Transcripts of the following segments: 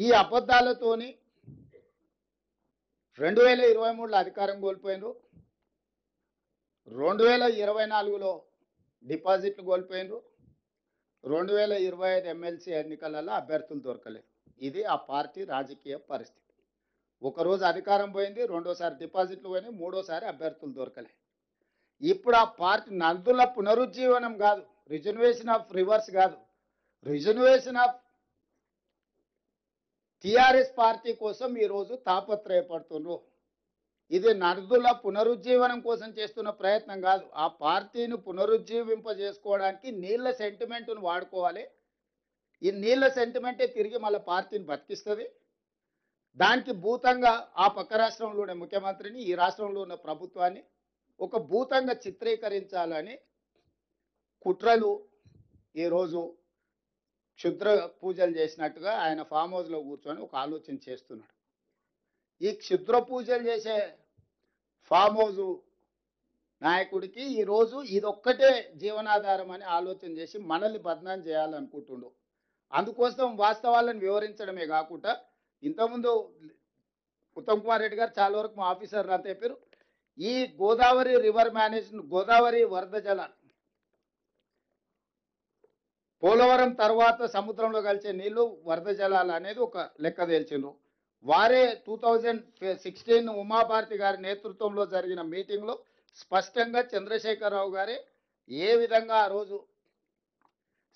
ఈ అబద్ధాలతోని 2023లో అధికారం కోల్పోయినరు, 2024లో డిపాజిట్లు కోల్పోయినరు, 2025 ఎమ్మెల్సీ ఎన్నికలలో అభ్యర్థులు దొరకలేదు. ఇది ఆ పార్టీ రాజకీయ పరిస్థితి. ఒకరోజు అధికారం పోయింది, రెండోసారి డిపాజిట్లు పోయినాయి, మూడోసారి అభ్యర్థులు దొరకలేదు. ఇప్పుడు ఆ పార్టీ నందుల పునరుజ్జీవనం కాదు, రిజర్వేషన్ ఆఫ్ రివర్స్ కాదు, రిజర్వేషన్ ఆఫ్ టిఆర్ఎస్ పార్టీ కోసం ఈరోజు తాపత్రయపడుతున్నారు. ఇది నర్దుల పునరుజ్జీవనం కోసం చేస్తున్న ప్రయత్నం కాదు. ఆ పార్టీని పునరుజ్జీవింపజేసుకోవడానికి నీళ్ల సెంటిమెంట్ను వాడుకోవాలి. ఈ నీళ్ల సెంటిమెంటే తిరిగి మళ్ళీ పార్టీని బతికిస్తుంది. దానికి భూతంగా ఆ పక్క రాష్ట్రంలో ఉన్న ముఖ్యమంత్రిని, ఈ రాష్ట్రంలో ఉన్న ప్రభుత్వాన్ని ఒక భూతంగా చిత్రీకరించాలని కుట్రలు ఈరోజు క్షుద్ర పూజలు చేసినట్టుగా ఆయన ఫామ్ హౌస్లో కూర్చొని ఒక ఆలోచన చేస్తున్నాడు. ఈ క్షుద్ర పూజలు చేసే ఫామ్ హౌస్ నాయకుడికి ఈరోజు ఇదొక్కటే జీవనాధారం అని ఆలోచన చేసి మనల్ని బదనాం చేయాలనుకుంటుండు. అందుకోసం వాస్తవాలను వివరించడమే కాకుండా, ఇంతకుముందు ఉత్తమ్ కుమార్ రెడ్డి గారు చాలా వరకు మా ఆఫీసర్లు అంతా చెప్పారు, ఈ గోదావరి రివర్ మేనేజ్మెంట్, గోదావరి వరద జలాలు పోలవరం తర్వాత సముద్రంలో కలిసే నీళ్లు వరద జలాలు అనేది ఒక లెక్క తేల్చిండ్రు. వారే 2016 ఉమాభారతి గారి నేతృత్వంలో జరిగిన మీటింగ్లో స్పష్టంగా చంద్రశేఖరరావు గారే ఏ విధంగా ఆ రోజు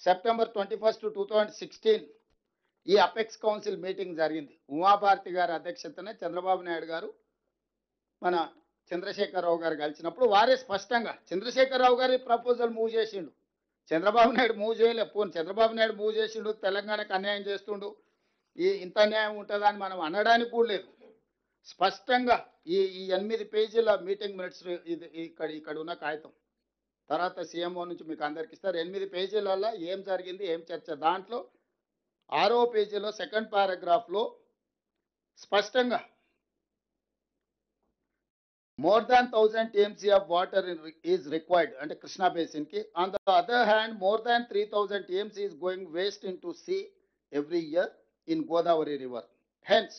సెప్టెంబర్ 21, 2016 ఈ అపెక్స్ కౌన్సిల్ మీటింగ్ జరిగింది. ఉమాభారతి గారి అధ్యక్షతనే చంద్రబాబు నాయుడు గారు మన చంద్రశేఖరరావు గారు కలిసినప్పుడు వారే స్పష్టంగా చంద్రశేఖరరావు గారి ప్రపోజల్ మూవ్ చేసిండు, చంద్రబాబు నాయుడు మూవ్ చేయలే. పోను చంద్రబాబు నాయుడు మూవ్ చేసిండు, తెలంగాణకు అన్యాయం చేస్తుండు, ఇంత అన్యాయం ఉంటుందని మనం అనడానికి కూడా లేదు. స్పష్టంగా ఈ 8 పేజీల మీటింగ్ మినిట్స్, ఇది ఇక్కడ ఉన్న కాగితం తర్వాత సీఎంఓ నుంచి మీకు అందరికి ఇస్తారు. 8 పేజీలలో ఏం జరిగింది, ఏం చర్చ. దాంట్లో 6వ పేజీలో సెకండ్ పారాగ్రాఫ్లో స్పష్టంగా more than 1000 TMC of water is required and Krishna basin ki. On the other hand, more than 3000 TMC is going waste into sea every year in Godavari river. Hence,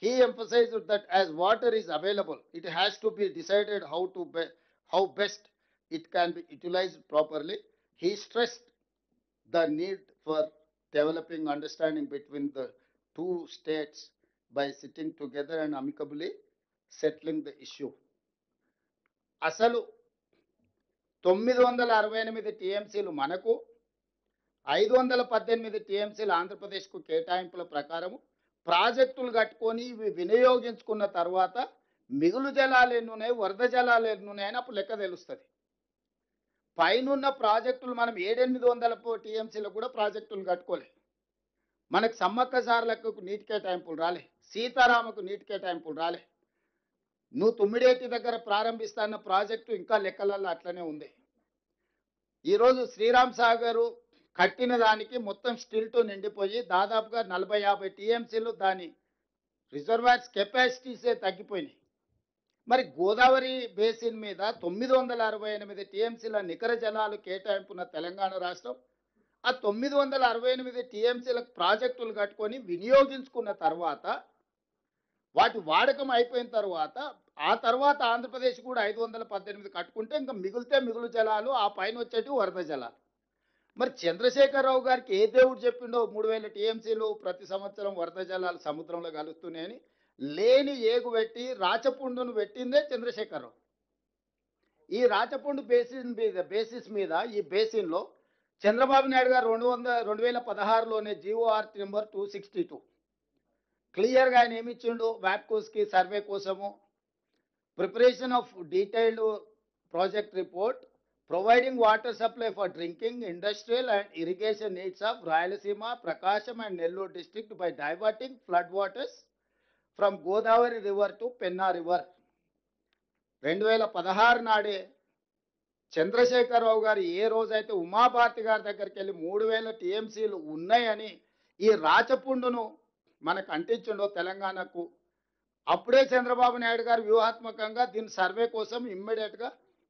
he emphasized that as water is available, it has to be decided how best it can be utilized properly. He stressed the need for developing understanding between the two states by sitting together and amicably settling the issue. అసలు 968 టీఎంసీలు మనకు, 518 టీఎంసీలు ఆంధ్రప్రదేశ్కు కేటాయింపుల ప్రకారము ప్రాజెక్టులు కట్టుకొని ఇవి వినియోగించుకున్న తర్వాత మిగులు జలాలు ఎన్నున్నాయి, వరద జలాలు ఎన్నున్నాయని అప్పుడు లెక్క తెలుస్తుంది. పైనున్న ప్రాజెక్టులు మనం 700-800 టీఎంసీలకు కూడా ప్రాజెక్టులు కట్టుకోలే. మనకు సమ్మక్క సార్లకు నీటి కేటాయింపులు రాలే, సీతారామకు నీటి కేటాయింపులు రాలే. నువ్వు తుమ్మిడేటి దగ్గర ప్రారంభిస్తున్న ప్రాజెక్టు ఇంకా లెక్కలలో అట్లనే ఉంది. ఈరోజు శ్రీరామ్ సాగరు కట్టిన దానికి మొత్తం స్టిల్తో నిండిపోయి దాదాపుగా 40-50 టీఎంసీలు దాని రిజర్వాయర్స్ కెపాసిటీసే తగ్గిపోయినాయి. మరి గోదావరి బేసిన్ మీద 968 టీఎంసీల నికర జలాలు కేటాయింపున్న తెలంగాణ రాష్ట్రం ఆ 968 టీఎంసీల ప్రాజెక్టులు కట్టుకొని వినియోగించుకున్న తర్వాత వాటి వాడకం అయిపోయిన తర్వాత ఆ తర్వాత ఆంధ్రప్రదేశ్ కూడా 518 కట్టుకుంటే ఇంకా మిగులు జలాలు, ఆ పైన వచ్చేటి వరద జలాలు. మరి చంద్రశేఖరరావు గారికి ఏ దేవుడు చెప్పిండో 3000 టీఎంసీలు ప్రతి సంవత్సరం వరద జలాలు సముద్రంలో కలుస్తున్నాయని లేని ఏగు పెట్టి రాచపుండును పెట్టిందే చంద్రశేఖరరావు. ఈ రాచపుండు బేసిస్ మీద ఈ బేసిన్లో చంద్రబాబు నాయుడు గారు 2016లోనే GOR నెంబర్ 262 క్లియర్గా ఆయన ఏమి ఇచ్చిండు, వ్యాప్కోస్కి సర్వే కోసము preparation of detailed project report providing water supply for drinking, industrial and irrigation needs of Rayalaseema, Prakasam and Nellore district by diverting flood waters from Godavari river to Penna river. 2016 నాడే చంద్రశేఖరరావు గారు ఏ రోజైతే ఉమాభారతి గారి దగ్గరికి వెళ్ళి 3000 టీఎంసీలు ఉన్నాయని ఈ రాచపుండును మనకు అంటించిండో తెలంగాణకు, అప్పుడే చంద్రబాబు నాయుడు గారు వ్యూహాత్మకంగా దీని సర్వే కోసం ఇమ్మీడియట్గా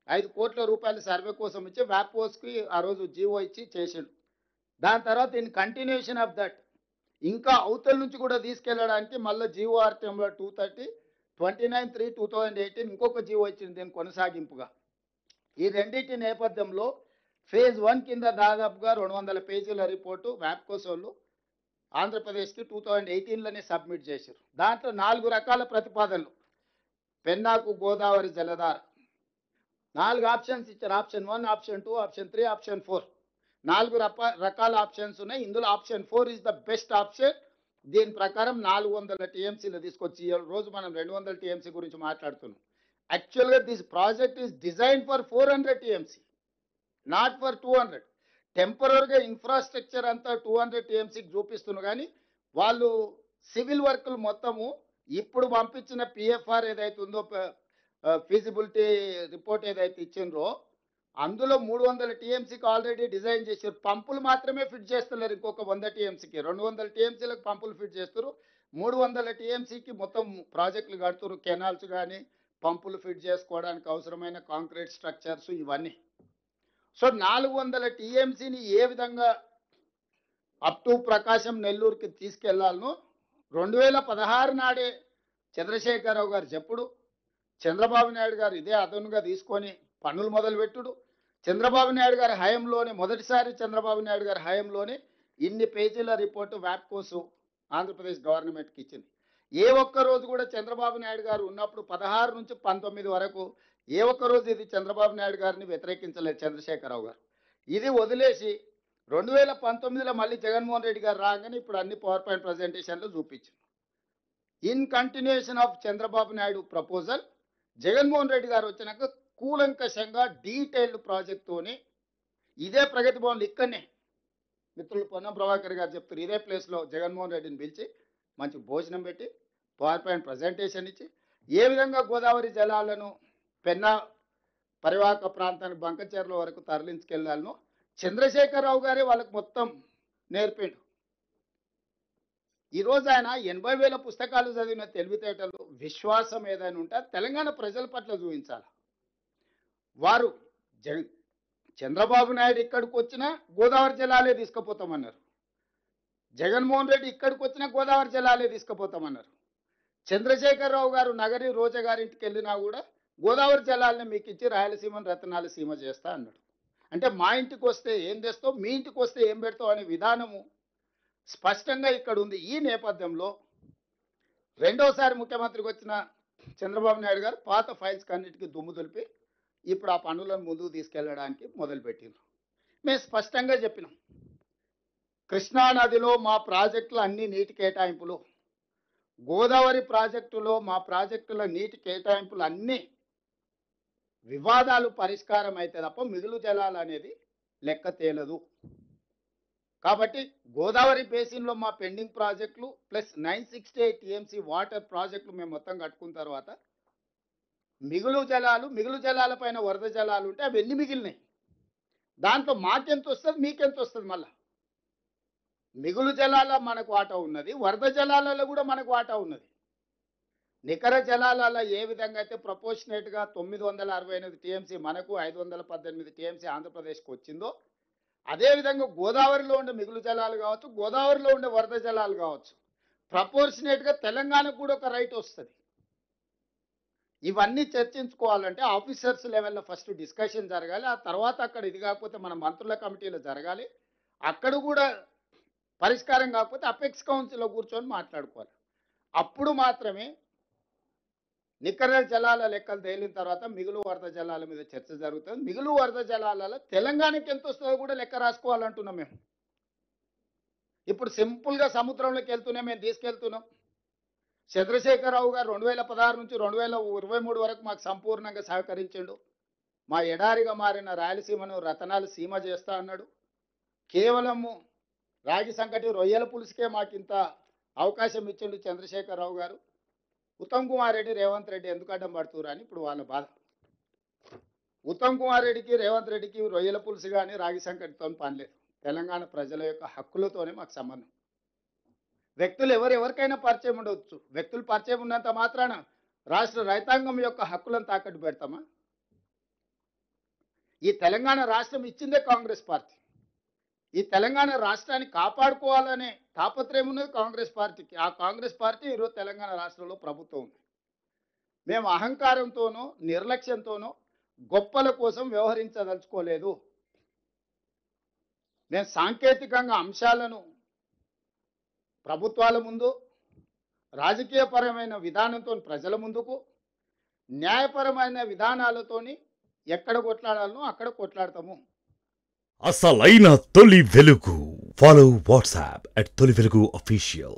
5 కోట్ల రూపాయల సర్వే కోసం ఇచ్చి వ్యాప్కోస్కి ఆ రోజు జీవో ఇచ్చి చేసిండు. దాని తర్వాత ఇన్ కంటిన్యూషన్ ఆఫ్ దట్ ఇంకా అవతల నుంచి కూడా తీసుకెళ్ళడానికి మళ్ళీ జీవోఆర్టీఎంలో 230 29/3/2018 ఇంకొక జీవో ఇచ్చింది దీని కొనసాగింపుగా. ఈ రెండింటి నేపథ్యంలో ఫేజ్ 1 కింద దాదాపుగా 200 పేజీల రిపోర్టు వ్యాప్కోస్ వాళ్ళు ఆంధ్రప్రదేశ్కి 2018లోనే సబ్మిట్ చేశారు. దాంట్లో 4 రకాల ప్రతిపాదనలు. పెన్నాకు గోదావరి జలధార 4 ఆప్షన్స్ ఇచ్చారు. ఆప్షన్ 1, ఆప్షన్ 2, ఆప్షన్ 3, ఆప్షన్ 4 4 రకాల ఆప్షన్స్ ఉన్నాయి. ఇందులో option 4 is the best option. దీని ప్రకారం 400 టీఎంసీలు తీసుకొచ్చి ఈ రోజు మనం 200 టీఎంసీ గురించి మాట్లాడుతున్నాం. యాక్చువల్గా this project is design for 400 TMC, not for 200. టెంపరీగా ఇన్ఫ్రాస్ట్రక్చర్ అంతా 200 టీఎంసీకి చూపిస్తున్నారు, కానీ వాళ్ళు సివిల్ వర్క్లు మొత్తము ఇప్పుడు పంపించిన పిఎఫ్ఆర్ ఏదైతే ఉందో ఫీజిబిలిటీ రిపోర్ట్ ఏదైతే ఇచ్చిండ్రో అందులో 300 టీఎంసీకి ఆల్రెడీ డిజైన్ చేశారు. పంపులు మాత్రమే ఫిట్ చేస్తున్నారు. ఇంకొక 100 టీఎంసీకి 200 టీఎంసీలకు పంపులు ఫిట్ చేస్తారు. 300 టీఎంసీకి మొత్తం ప్రాజెక్టులు కడుతున్నారు. కెనాల్స్ కానీ పంపులు ఫిట్ చేసుకోవడానికి అవసరమైన కాంక్రీట్ స్ట్రక్చర్స్ ఇవన్నీ. సో 400 టీఎంసీని ఏ విధంగా అప్ టు ప్రకాశం నెల్లూరుకి తీసుకెళ్లాలనో 2016 నాడే చంద్రశేఖరరావు గారు చెప్పుడు, చంద్రబాబు నాయుడు గారు ఇదే అదనుగా తీసుకొని పనులు మొదలుపెట్టుడు. చంద్రబాబు నాయుడు గారి హయాంలోనే మొదటిసారి చంద్రబాబు నాయుడు గారి హయాంలోనే ఇన్ని పేజీల రిపోర్టు వ్యాప్కోస్ ఆంధ్రప్రదేశ్ గవర్నమెంట్కి ఇచ్చింది. ఏ ఒక్క రోజు కూడా చంద్రబాబు నాయుడు గారు ఉన్నప్పుడు 16 నుంచి 19 వరకు ఏ ఒక్క రోజు ఇది చంద్రబాబు నాయుడు గారిని వ్యతిరేకించలేదు చంద్రశేఖరరావు గారు. ఇది వదిలేసి 2019లో మళ్ళీ జగన్మోహన్ రెడ్డి గారు రాగానే ఇప్పుడు అన్ని పవర్ పాయింట్ ప్రజెంటేషన్లు చూపించారు. In continuation of Chandrababu Naidu proposal, Jaganmohan Reddy గారు వచ్చినాక కూలంకషంగా డీటెయిల్డ్ ప్రాజెక్ట్తోనే ఇదే ప్రగతి భవన్లు ఇక్కడనే మిత్రులు పొన్నం ప్రభాకర్ గారు చెప్తారు, ఇదే ప్లేస్లో జగన్మోహన్ రెడ్డిని పిలిచి మంచి భోజనం పెట్టి పవర్ పాయింట్ ప్రజెంటేషన్ ఇచ్చి ఏ విధంగా గోదావరి జలాలను పెన్నా పరివాహక ప్రాంతానికి బంకచెర్ల వరకు తరలించుకెళ్లాలను చంద్రశేఖరరావు గారే వాళ్ళకి మొత్తం నేర్పిండు. ఈరోజు ఆయన 80,000 పుస్తకాలు చదివిన తెలివితేటలు విశ్వాసం ఏదైనా ఉంటే తెలంగాణ ప్రజల పట్ల చూపించాలి. వారు చంద్రబాబు నాయుడు ఇక్కడికి వచ్చినా గోదావరి జలాలే తీసుకుపోతామన్నారు. జగన్మోహన్ రెడ్డి ఇక్కడికి వచ్చినా గోదావరి జలాలే తీసుకుపోతామన్నారు. చంద్రశేఖరరావు గారు నగరి రోజా గారింటికి వెళ్ళినా కూడా గోదావరి జలాలని మీకు ఇచ్చి రాయలసీమను రతనాల సీమ చేస్తా అన్నాడు. అంటే మా ఇంటికి వస్తే ఏం తెస్తావు, మీ ఇంటికి వస్తే ఏం పెడతావు అనే విధానము స్పష్టంగా ఇక్కడ ఉంది. ఈ నేపథ్యంలో రెండోసారి ముఖ్యమంత్రికి వచ్చిన చంద్రబాబు నాయుడు గారు పాత ఫైల్స్ అన్నిటికీ దుమ్ము దులిపి ఇప్పుడు ఆ పనులను ముందుకు తీసుకెళ్లడానికి మొదలుపెట్టిండ్రు. మేము స్పష్టంగా చెప్పినాం, కృష్ణానదిలో మా ప్రాజెక్టులు అన్ని నీటి కేటాయింపులు, గోదావరి ప్రాజెక్టులో మా ప్రాజెక్టుల నీటి కేటాయింపులు అన్నీ వివాదాలు పరిష్కారం అయితే తప్ప మిగులు జలాలు అనేది లెక్క తేలదు. కాబట్టి గోదావరి బేసిన్లో మా పెండింగ్ ప్రాజెక్టులు ప్లస్ 968 టీఎంసీ వాటర్ ప్రాజెక్టులు మేము మొత్తం కట్టుకున్న తర్వాత మిగులు జలాల పైన వరద జలాలు ఉంటే అవి ఎన్ని మిగిలినాయి, దాంట్లో మాకెంత వస్తుంది మీకెంత వస్తుంది. మళ్ళా మిగులు జలాల మనకు వాటా ఉన్నది, వరద జలాలలో కూడా మనకు వాటా ఉన్నది. నికర జలాలలో ఏ విధంగా అయితే ప్రపోర్షనేట్గా 968 టీఎంసీ మనకు 518 టీఎంసీ ఆంధ్రప్రదేశ్కి వచ్చిందో అదేవిధంగా గోదావరిలో ఉండే మిగులు జలాలు కావచ్చు, గోదావరిలో ఉండే వరద జలాలు కావచ్చు, ప్రపోర్షనేట్గా తెలంగాణకు కూడా ఒక రైట్ వస్తుంది. ఇవన్నీ చర్చించుకోవాలంటే ఆఫీసర్స్ లెవెల్లో ఫస్ట్ డిస్కషన్ జరగాలి. ఆ తర్వాత అక్కడ ఇది కాకపోతే మన మంత్రుల కమిటీలో జరగాలి. అక్కడ కూడా పరిష్కారం కాకపోతే అపెక్స్ కౌన్సిల్లో కూర్చొని మాట్లాడుకోవాలి. అప్పుడు మాత్రమే నికర జలాల లెక్కలు తేలిన తర్వాత మిగులు వరద జలాల మీద చర్చ జరుగుతుంది. మిగులు వరద జలాలలో తెలంగాణకి ఎంత వస్తుందో కూడా లెక్క రాసుకోవాలంటున్నాం మేము. ఇప్పుడు సింపుల్గా సముద్రంలోకి వెళ్తూనే మేము తీసుకెళ్తున్నాం. చంద్రశేఖరరావు గారు 2016 నుంచి 2023 వరకు మాకు సంపూర్ణంగా సహకరించాడు. మా ఎడారిగా మారిన రాయలసీమను రతనాలు సీమ చేస్తా అన్నాడు. కేవలము రాగి సంకటి రొయ్యల పులుసుకే మాకు ఇంత అవకాశం ఇచ్చిండు చంద్రశేఖరరావు గారు. ఉత్తమ్ కుమార్ రెడ్డి రేవంత్ రెడ్డి ఎందుకు అడ్డం పడుతున్నారు అని ఇప్పుడు వాళ్ళ బాధ. ఉత్తమ్ కుమార్ రెడ్డికి రేవంత్ రెడ్డికి రొయ్యల పులుసు కానీ రాగి సంకటితో పనిలేదు. తెలంగాణ ప్రజల యొక్క హక్కులతోనే మాకు సంబంధం. వ్యక్తులు ఎవరికైనా పరిచయం ఉండవచ్చు. వ్యక్తులు పరిచయం ఉన్నంత మాత్రాన రాష్ట్ర రైతాంగం యొక్క హక్కులను తాకట్టు పెడతామా? ఈ తెలంగాణ రాష్ట్రం ఇచ్చిందే కాంగ్రెస్ పార్టీ. ఈ తెలంగాణ రాష్ట్రాన్ని కాపాడుకోవాలనే తాపత్రయం ఉన్నది కాంగ్రెస్ పార్టీకి. ఆ కాంగ్రెస్ పార్టీ ఈరోజు తెలంగాణ రాష్ట్రంలో ప్రభుత్వం ఉంది. మేము అహంకారంతోనో నిర్లక్ష్యంతోనో గొప్పల కోసం వ్యవహరించదలుచుకోలేదు. మేము సాంకేతికంగా అంశాలను ప్రభుత్వాల ముందు, రాజకీయపరమైన విధానంతో ప్రజల ముందుకు, న్యాయపరమైన విధానాలతోని ఎక్కడ కొట్లాడాలనో అక్కడ కొట్లాడతాము. అసలైన తొలి వెలుగు. ఫాలో వాట్సాప్ @తొలి వెలుగు official.